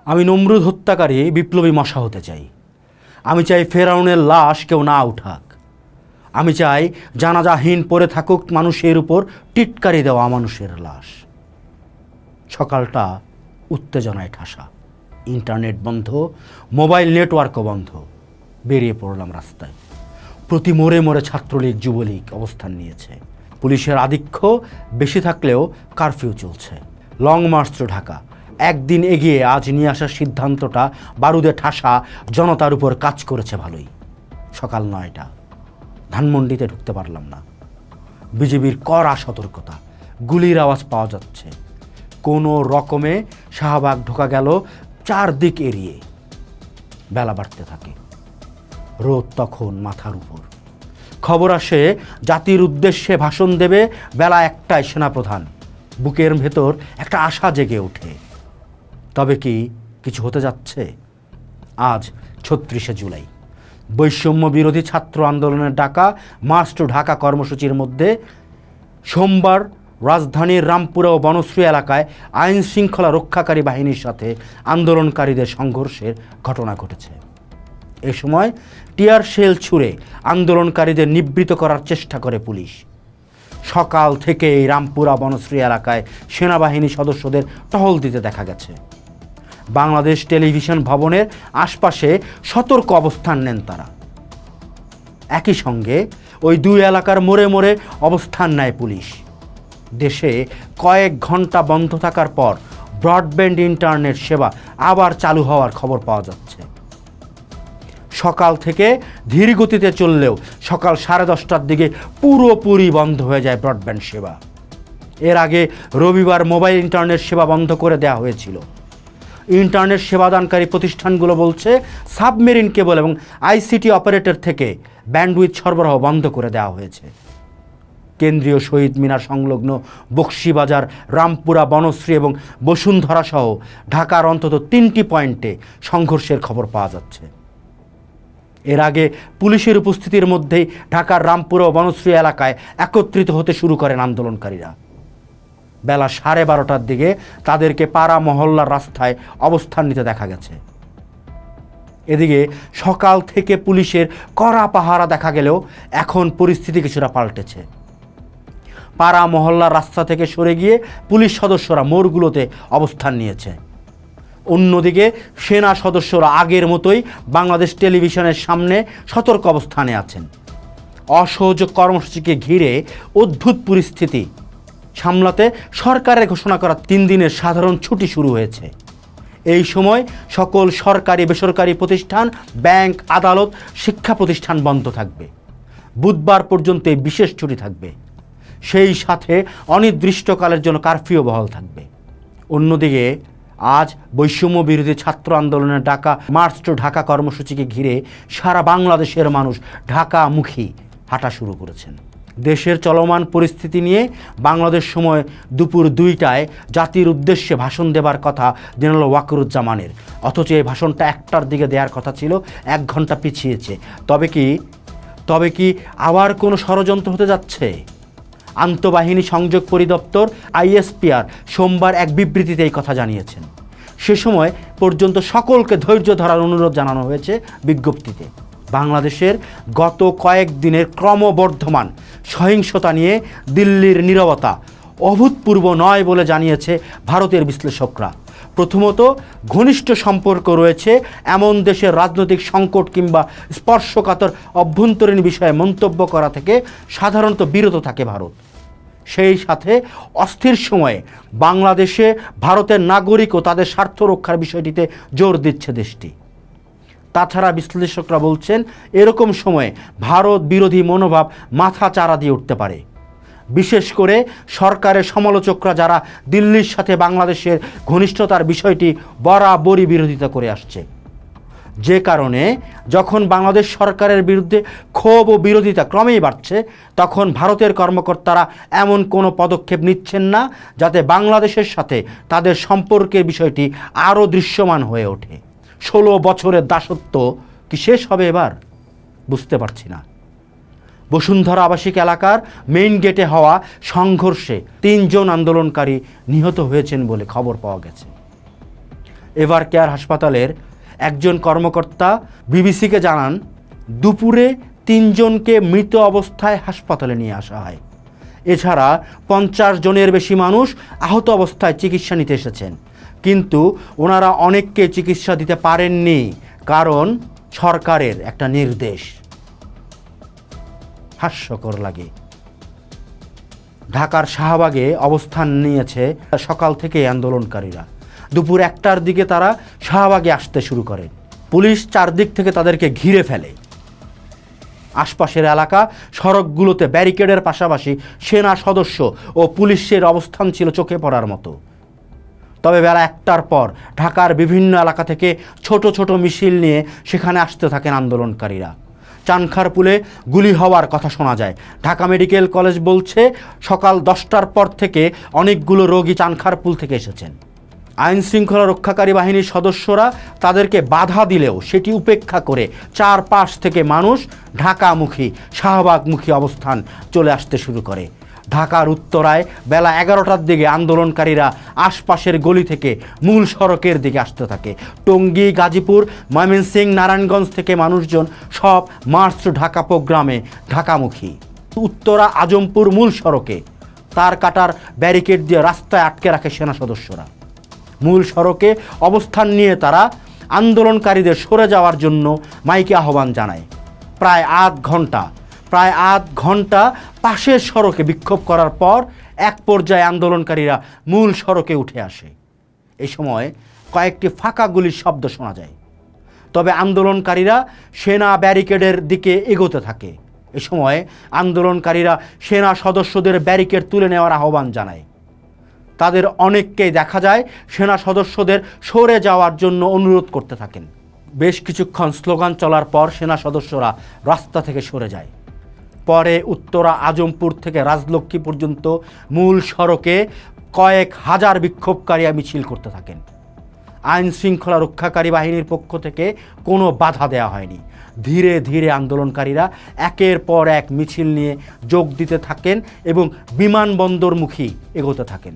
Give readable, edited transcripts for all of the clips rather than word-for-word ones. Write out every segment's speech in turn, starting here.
আমি নমরুদ হত্যাকারী বিপ্লবী মশা হতে চাই। আমি চাই ফেরাউনের লাশ কেউ না উঠাক। আমি চাই জানাজাহীন পড়ে থাকুক মানুষের উপর টিটকারি দেওয়া মানুষের লাশ। সকালটা উত্তেজনায় ঠাসা, ইন্টারনেট বন্ধ, মোবাইল নেটওয়ার্কও বন্ধ। বেরিয়ে পড়লাম রাস্তায়। প্রতি মোড়ে মোড়ে ছাত্রলীগ যুবলীগ অবস্থান নিয়েছে। পুলিশের আধিক্য বেশি থাকলেও কারফিউ চলছে। লং মার্চ টু ঢাকা একদিন এগিয়ে আজ নিয়ে আসার সিদ্ধান্তটা বারুদে ঠাসা জনতার উপর কাজ করেছে ভালোই। সকাল 9টা, ধানমন্ডিতে ঢুকতে পারলাম না। বিজেপির কড়া সতর্কতা, গুলির আওয়াজ পাওয়া যাচ্ছে। কোনো রকমে শাহবাগ ঢোকা গেল চারদিক এড়িয়ে। বেলা বাড়তে থাকে, রোদ তখন মাথার উপর। খবর আসে জাতির উদ্দেশ্যে ভাষণ দেবে বেলা 1টায় সেনাপ্রধান। বুকের ভেতর একটা আশা জেগে ওঠে। তবে কি কিছু হতে যাচ্ছে? আজ 36শে জুলাই, বৈষম্য বিরোধী ছাত্র আন্দোলনের ডাকা মার্চ টু ঢাকা কর্মসূচির মধ্যে সোমবার রাজধানীর রামপুরা ও বনশ্রী এলাকায় আইন শৃঙ্খলা রক্ষাকারী বাহিনীর সাথে আন্দোলনকারীদের সংঘর্ষের ঘটনা ঘটেছে। এ সময় টিয়ার শেল ছুঁড়ে আন্দোলনকারীদের নিবৃত করার চেষ্টা করে পুলিশ। সকাল থেকে এই রামপুরা বনশ্রী এলাকায় সেনাবাহিনী সদস্যদের টহল দিতে দেখা গেছে। বাংলাদেশ টেলিভিশন ভবনের আশপাশে সতর্ক অবস্থান নেন তারা। একই সঙ্গে ওই দুই এলাকার মোড়ে মোড়ে অবস্থান নেয় পুলিশ। দেশে কয়েক ঘন্টা বন্ধ থাকার পর ব্রডব্যান্ড ইন্টারনেট সেবা আবার চালু হওয়ার খবর পাওয়া যাচ্ছে। সকাল থেকে ধীর গতিতে চললেও সকাল 10:30টার দিকে পুরোপুরি বন্ধ হয়ে যায় ব্রডব্যান্ড সেবা। এর আগে রবিবার মোবাইল ইন্টারনেট সেবা বন্ধ করে দেওয়া হয়েছিল। ইন্টারনেট সেবাদানকারী প্রতিষ্ঠানগুলো বলছে সাবমেরিন কেবল এবং আইসিটি অপারেটর থেকে ব্যান্ডউইথ সরবরাহ বন্ধ করে দেওয়া হয়েছে। কেন্দ্রীয় শহীদ মিনার সংলগ্ন বকশীবাজার, রামপুরা, বনশ্রী এবং বসুন্ধরা সহ ঢাকার অন্তত 3টি পয়েন্টে সংঘর্ষের খবর পাওয়া যাচ্ছে। এর আগে পুলিশের উপস্থিতির মধ্যেই ঢাকার রামপুরা ও বনশ্রী এলাকায় একত্রিত হতে শুরু করেন আন্দোলনকারীরা। বেলা 12:30টার দিকে তাদেরকে পাড়া মহল্লার রাস্তায় অবস্থান নিতে দেখা গেছে। এদিকে সকাল থেকে পুলিশের কড়া পাহারা দেখা গেলেও এখন পরিস্থিতি কিছুটা পাল্টেছে। পাড়া মহল্লার রাস্তা থেকে সরে গিয়ে পুলিশ সদস্যরা মোড়গুলোতে অবস্থান নিয়েছে। অন্যদিকে সেনা সদস্যরা আগের মতোই বাংলাদেশ টেলিভিশনের সামনে সতর্ক অবস্থানে আছেন। অসহযোগ কর্মসূচিকে ঘিরে অদ্ভুত পরিস্থিতি সামলাতে সরকারের ঘোষণা করা 3 দিনের সাধারণ ছুটি শুরু হয়েছে। এই সময় সকল সরকারি বেসরকারি প্রতিষ্ঠান, ব্যাংক, আদালত, শিক্ষা প্রতিষ্ঠান বন্ধ থাকবে। বুধবার পর্যন্ত এই বিশেষ ছুটি থাকবে। সেই সাথে অনির্দিষ্টকালের জন্য কারফিউ বহাল থাকবে। অন্যদিকে আজ বৈষম্য বিরোধী ছাত্র আন্দোলনের ডাকা মার্চ টু ঢাকা কর্মসূচিকে ঘিরে সারা বাংলাদেশের মানুষ ঢাকামুখী হাঁটা শুরু করেছেন। দেশের চলমান পরিস্থিতি নিয়ে বাংলাদেশ সময় দুপুর 2টায় জাতির উদ্দেশ্যে ভাষণ দেবার কথা জেনারেল ওয়াকারুজ্জামানের, অথচ এই ভাষণটা 1টার দিকে দেওয়ার কথা ছিল, 1 ঘন্টা পিছিয়েছে। তবে কি আবার কোনো ষড়যন্ত্র হতে যাচ্ছে? আন্তঃবাহিনী সংযোগ পরিদপ্তর ISPR সোমবার এক বিবৃতিতে এই কথা জানিয়েছেন। সে সময় পর্যন্ত সকলকে ধৈর্য ধরার অনুরোধ জানানো হয়েছে বিজ্ঞপ্তিতে। বাংলাদেশের গত কয়েকদিনের ক্রমবর্ধমান সহিংসতা নিয়ে দিল্লির নীরবতা অভূতপূর্ব নয় বলে জানিয়েছে ভারতের বিশ্লেষকরা। প্রথমত, ঘনিষ্ঠ সম্পর্ক রয়েছে এমন দেশের রাজনৈতিক সংকট কিংবা স্পর্শকাতর অভ্যন্তরীণ বিষয়ে মন্তব্য করা থেকে সাধারণত বিরত থাকে ভারত। সেই সাথে অস্থির সময়ে বাংলাদেশে ভারতের নাগরিক ও তাদের স্বার্থ রক্ষার বিষয়টিতে জোর দিচ্ছে দেশটি। তাছাড়া বিশ্লেষকরা বলছেন, এরকম সময়ে ভারত বিরোধী মনোভাব মাথা চারা দিয়ে উঠতে পারে। বিশেষ করে সরকারের সমালোচকরা যারা দিল্লির সাথে বাংলাদেশের ঘনিষ্ঠতার বিষয়টি বরাবরই বিরোধিতা করে আসছে। যে কারণে যখন বাংলাদেশ সরকারের বিরুদ্ধে ক্ষোভ ও বিরোধিতা ক্রমেই বাড়ছে, তখন ভারতের কর্মকর্তারা এমন কোনো পদক্ষেপ নিচ্ছেন না যাতে বাংলাদেশের সাথে তাদের সম্পর্কের বিষয়টি আরও দৃশ্যমান হয়ে ওঠে। 16 বছরের দাসত্ব কি শেষ হবে এবার? বুঝতে পারছি না। বসুন্ধরা আবাসিক এলাকার মেইন গেটে হওয়া সংঘর্ষে 3 জন আন্দোলনকারী নিহত হয়েছেন বলে খবর পাওয়া গেছে। এভার কেয়ার হাসপাতালের একজন কর্মকর্তা বিবিসিকে জানান, দুপুরে 3 জনকে মৃত অবস্থায় হাসপাতালে নিয়ে আসা হয়। এছাড়া 50 জনের বেশি মানুষ আহত অবস্থায় চিকিৎসা নিতে এসেছেন, কিন্তু ওনারা অনেককে চিকিৎসা দিতে পারেননি, কারণ সরকারের একটা নির্দেশ। হাস্যকর লাগে। ঢাকার শাহবাগে অবস্থান নিয়েছে সকাল থেকে আন্দোলনকারীরা। দুপুর 1টার দিকে তারা শাহবাগে আসতে শুরু করে। পুলিশ চারদিক থেকে তাদেরকে ঘিরে ফেলে। আশপাশের এলাকা সড়কগুলোতে ব্যারিকেডের পাশাপাশি সেনা সদস্য ও পুলিশের অবস্থান ছিল চোখে পড়ার মতো। তবে বেলা 1টার পর ঢাকার বিভিন্ন এলাকা থেকে ছোট ছোট মিছিল নিয়ে সেখানে আসতে থাকেন আন্দোলনকারীরা। চানখারপুলে গুলি হওয়ার কথা শোনা যায়। ঢাকা মেডিকেল কলেজ বলছে সকাল 10টার পর থেকে অনেকগুলো রোগী চানখারপুল থেকে এসেছেন। আইন শৃঙ্খলা রক্ষাকারী বাহিনীর সদস্যরা তাদেরকে বাধা দিলেও সেটি উপেক্ষা করে চারপাশ থেকে মানুষ ঢাকামুখী শাহবাগমুখী অবস্থান চলে আসতে শুরু করে। ঢাকার উত্তরায় বেলা 11টার দিকে আন্দোলনকারীরা আশপাশের গলি থেকে মূল সড়কের দিকে আসতে থাকে। টঙ্গী, গাজীপুর, ময়মনসিংহ, নারায়ণগঞ্জ থেকে মানুষজন সব মার্চ টু ঢাকা প্রোগ্রামে ঢাকামুখী। উত্তরা আজমপুর মূল সড়কে তার কাটার ব্যারিকেড দিয়ে রাস্তায় আটকে রাখে সেনা সদস্যরা। মূল সড়কে অবস্থান নিয়ে তারা আন্দোলনকারীদের সরে যাওয়ার জন্য মাইকে আহ্বান জানায়। প্রায় আধ ঘন্টা পাশের সড়কে বিক্ষোভ করার পর এক পর্যায়ে আন্দোলনকারীরা মূল সড়কে উঠে আসে। এই সময় কয়েকটি ফাঁকা গুলির শব্দ শোনা যায়। তবে আন্দোলনকারীরা সেনা ব্যারিকেডের দিকে এগোতে থাকে। এ সময় আন্দোলনকারীরা সেনা সদস্যদের ব্যারিকেড তুলে নেওয়ার আহ্বান জানায়। তাদের অনেককেই দেখা যায় সেনা সদস্যদের সরে যাওয়ার জন্য অনুরোধ করতে থাকেন। বেশ কিছুক্ষণ স্লোগান চলার পর সেনা সদস্যরা রাস্তা থেকে সরে যায়। পরে উত্তরা আজমপুর থেকে রাজলক্ষ্মী পর্যন্ত মূল সড়কে কয়েক হাজার বিক্ষোভকারী মিছিল করতে থাকেন। আইন শৃঙ্খলা রক্ষাকারী বাহিনীর পক্ষ থেকে কোনো বাধা দেওয়া হয়নি। ধীরে ধীরে আন্দোলনকারীরা একের পর এক মিছিল নিয়ে যোগ দিতে থাকেন এবং বিমানবন্দরমুখী এগোতে থাকেন।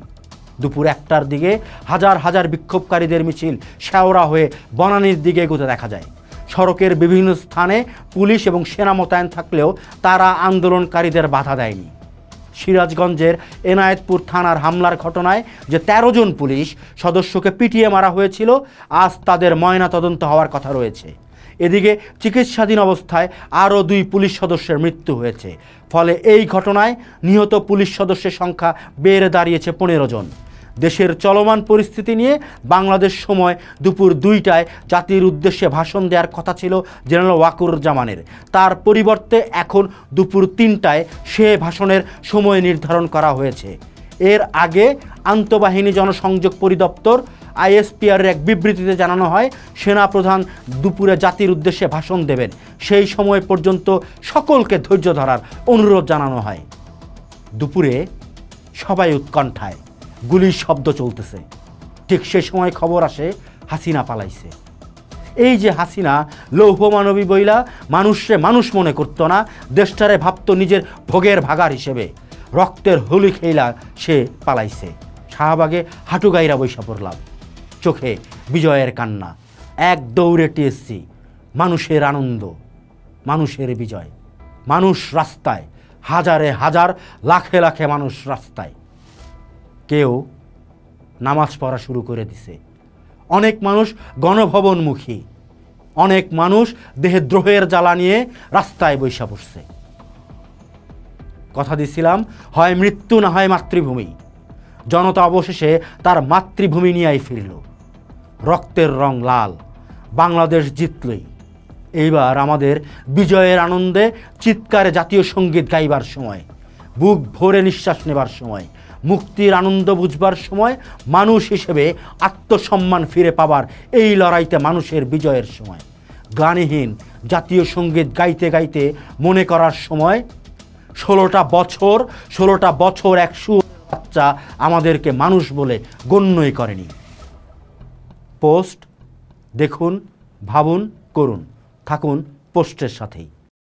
দুপুর 1টার দিকে হাজার হাজার বিক্ষোভকারীদের মিছিল শেওড়া হয়ে বনানীর দিকে এগোতে দেখা যায়। সড়কের বিভিন্ন স্থানে পুলিশ এবং সেনা মোতায়েন থাকলেও তারা আন্দোলনকারীদের বাধা দেয়নি। সিরাজগঞ্জের এনায়েতপুর থানার হামলার ঘটনায় যে 13 জন পুলিশ সদস্যকে পিটিয়ে মারা হয়েছিল, আজ তাদের ময়নাতদন্ত হওয়ার কথা রয়েছে। এদিকে চিকিৎসাধীন অবস্থায় আরও 2 পুলিশ সদস্যের মৃত্যু হয়েছে। ফলে এই ঘটনায় নিহত পুলিশ সদস্যের সংখ্যা বেড়ে দাঁড়িয়েছে 15 জন। দেশের চলমান পরিস্থিতি নিয়ে বাংলাদেশ সময় দুপুর 2টায় জাতির উদ্দেশ্যে ভাষণ দেওয়ার কথা ছিল জেনারেল ওয়াকারুজ্জামানের। তার পরিবর্তে এখন দুপুর 3টায় সে ভাষণের সময় নির্ধারণ করা হয়েছে। এর আগে আন্তঃবাহিনী জনসংযোগ পরিদপ্তর আইএসপিআর এক বিবৃতিতে জানানো হয়, সেনাপ্রধান দুপুরে জাতির উদ্দেশ্যে ভাষণ দেবেন। সেই সময় পর্যন্ত সকলকে ধৈর্য ধরার অনুরোধ জানানো হয়। দুপুরে সবাই উৎকণ্ঠায়, গুলির শব্দ চলতেছে। ঠিক সে সময় খবর আসে হাসিনা পালাইছে। এই যে হাসিনা লৌহ মানবী বইলা মানুষে মানুষ মনে করতো না, দেশটারে ভাবতো নিজের ভোগের ভাগার হিসেবে। রক্তের হোলি খেলা সে পালাইছে। শাহবাগে হাঁটু গাইরা বৈশা পড়লাম, চোখে বিজয়ের কান্না। এক দৌড়ে টিএসসি, মানুষের আনন্দ, মানুষের বিজয়। মানুষ রাস্তায়, হাজারে হাজার, লাখে লাখে মানুষ রাস্তায়। কেউ নামাজ পড়া শুরু করে দিছে। অনেক মানুষ গণভবনমুখী, অনেক মানুষ দেহদ্রোহের জ্বালা নিয়ে রাস্তায় বৈশা পড়ছে। কথা দিছিলাম, হয় মৃত্যু না হয় মাতৃভূমি। জনতা অবশেষে তার মাতৃভূমি নিয়েই ফিরল। রক্তের রং লাল, বাংলাদেশ জিতলই। এইবার আমাদের বিজয়ের আনন্দে চিৎকারে জাতীয় সঙ্গীত গাইবার সময়, বুক ভরে নিঃশ্বাস নেবার সময়, মুক্তির আনন্দ বুঝবার সময়, মানুষ হিসেবে আত্মসম্মান ফিরে পাবার এই লড়াইতে মানুষের বিজয়ের সময়। গানহীন জাতীয় সঙ্গীত গাইতে গাইতে মনে করার সময় 16টা বছর এক বাচ্চা আমাদেরকে মানুষ বলে গণ্যই করেনি। পোস্ট দেখুন, ভাবুন, করুন। থাকুন পোস্টের সাথেই।